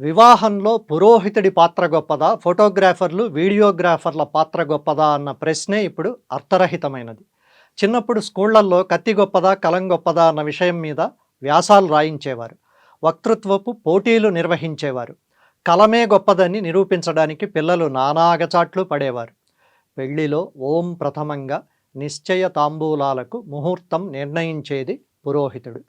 వివాహంలో పురోహితుడి పాత్ర గొప్పదా? ఫోటోగ్రాఫర్లు, వీడియోగ్రాఫర్ల పాత్ర గొప్పదా? అన్న ప్రశ్నే ఇప్పుడు అర్థరహితమైనది. చిన్నప్పుడు స్కూళ్లల్లో కత్తి గొప్పదా? కలం గొప్పదా? అన్న విషయం మీద వ్యాసాలు రాయించేవారు. వక్తృత్వపు పోటీలు నిర్వహించేవారు. కలమే గొప్పదని నిరూపించడానికి పిల్లలు నానా అగచాట్లు పడేవారు. పెళ్లిలో ఓం ప్రథమంగా నిశ్చయ తాంబూలాలకు ముహూర్తం నిర్ణయించేది పురోహితుడు.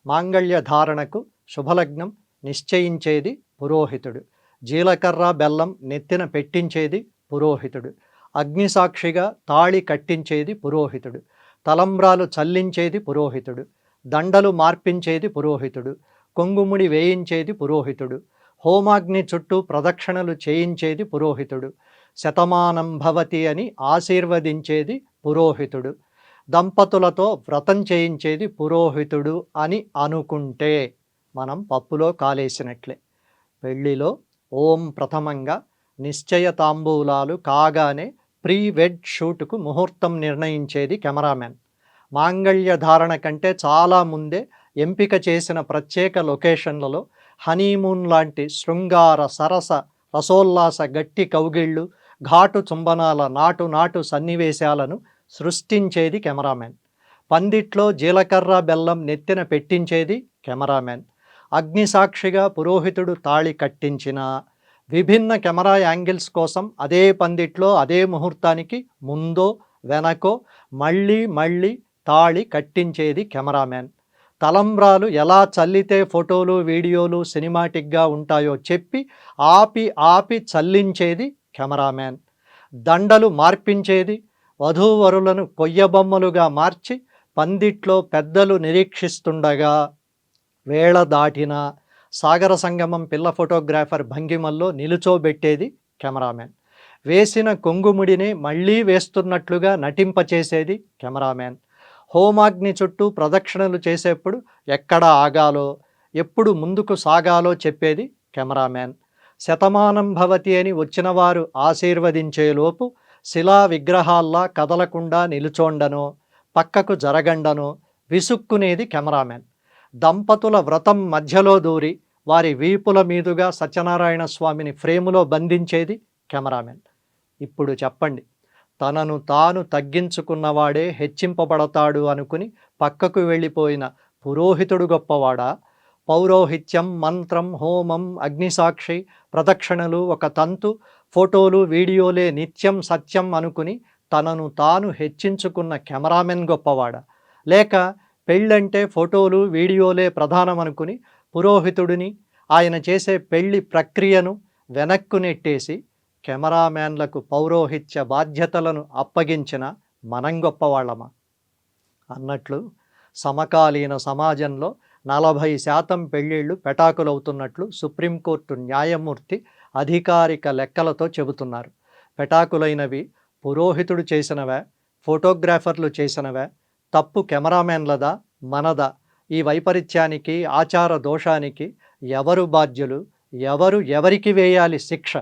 మాంగళ్య ధారణకు శుభలగ్నం నిశ్చయించేది పురోహితుడు. జీలకర్ర బెల్లం నెత్తిన పెట్టించేది పురోహితుడు. అగ్నిసాక్షిగా తాళి కట్టించేది పురోహితుడు. తలంబ్రాలు చల్లించేది పురోహితుడు. దండలు మార్పించేది పురోహితుడు. కొంగుముడి వేయించేది పురోహితుడు. హోమాగ్ని చుట్టూ ప్రదక్షిణలు చేయించేది పురోహితుడు. శతమానం భవతి అని ఆశీర్వదించేది పురోహితుడు. దంపతులతో వ్రతం చేయించేది పురోహితుడు అని అనుకుంటే మనం పప్పులో కాలేసినట్లే. పెళ్లిలో ఓం ప్రథమంగా నిశ్చయ తాంబూలాలు కాగానే ప్రీ వెడ్ షూట్కు ముహూర్తం నిర్ణయించేది కెమెరామెన్. మాంగళ్య ధారణ కంటే చాలా ముందే ఎంపిక చేసిన ప్రత్యేక లొకేషన్లలో హనీమూన్ లాంటి శృంగార సరస రసోల్లాస గట్టి కౌగిళ్ళు, ఘాటు చుంబనాల నాటు సన్నివేశాలను సృష్టించేది కెమెరామెన్. పందిట్లో జీలకర్ర బెల్లం నెత్తిన పెట్టించేది కెమెరామెన్. అగ్నిసాక్షిగా పురోహితుడు తాళి కట్టించినా విభిన్న కెమెరా యాంగిల్స్ కోసం అదే పందిట్లో అదే ముహూర్తానికి ముందో వెనకో మళ్ళీ తాళి కట్టించేది కెమెరామెన్. తలంబ్రాలు ఎలా చల్లితే ఫోటోలు వీడియోలు సినిమాటిక్గా ఉంటాయో చెప్పి ఆపి చల్లించేది కెమెరామెన్. దండలు మార్పించేది, వధూవరులను కొయ్యబొమ్మలుగా మార్చి పందిట్లో పెద్దలు నిరీక్షిస్తుండగా వేళ దాటిన సాగర సంగమం పిల్ల ఫోటోగ్రాఫర్ భంగిమల్లో నిలుచోబెట్టేది కెమెరామెన్. వేసిన కొంగుముడిని మళ్ళీ వేస్తున్నట్లుగా నటింపచేసేది కెమెరామెన్. హోమాగ్ని చుట్టూ ప్రదక్షిణలు చేసేప్పుడు ఎక్కడ ఆగాలో, ఎప్పుడు ముందుకు సాగాలో చెప్పేది కెమెరామెన్. శతమానం భవతి అని వచ్చినవారు ఆశీర్వదించేలోపు శిలా విగ్రహాల్లా కదలకుండా నిలుచోండనో, పక్కకు జరగండనో విసుక్కునేది కెమెరామెన్. దంపతుల వ్రతం మధ్యలో దూరి వారి వీపుల మీదుగా సత్యనారాయణ స్వామిని ఫ్రేములో బంధించేది కెమెరామెన్. ఇప్పుడు చెప్పండి, తనను తాను తగ్గించుకున్నవాడే హెచ్చింపబడతాడు అనుకుని పక్కకు వెళ్ళిపోయిన పురోహితుడు గొప్పవాడా? పౌరోహిత్యం, మంత్రం, హోమం, అగ్నిసాక్షి, ప్రదక్షిణలు ఒక తంతు, ఫోటోలు వీడియోలే నిత్యం సత్యం అనుకుని తనను తాను హెచ్చించుకున్న కెమెరామెన్ గొప్పవాడా? లేక పెళ్ళంటే ఫోటోలు వీడియోలే ప్రధానం అనుకుని పురోహితుడిని, ఆయన చేసే పెళ్లి ప్రక్రియను వెనక్కు నెట్టేసి కెమెరామ్యాన్లకు పౌరోహిత్య బాధ్యతలను అప్పగించిన మనం గొప్పవాళ్ళమా? అన్నట్లు సమకాలీన సమాజంలో 40% పెళ్ళిళ్ళు పెటాకులవుతున్నట్లు సుప్రీంకోర్టు న్యాయమూర్తి అధికారిక లెక్కలతో చెబుతున్నారు. పెటాకులైనవి పురోహితుడు చేసినవా, ఫోటోగ్రాఫర్లు చేసినవా, తప్పు కెమెరామెన్లదా, మనదా? ఈ వైపరీత్యానికి, ఆచార దోషానికి ఎవరు బాధ్యులు? ఎవరికి వేయాలి శిక్ష?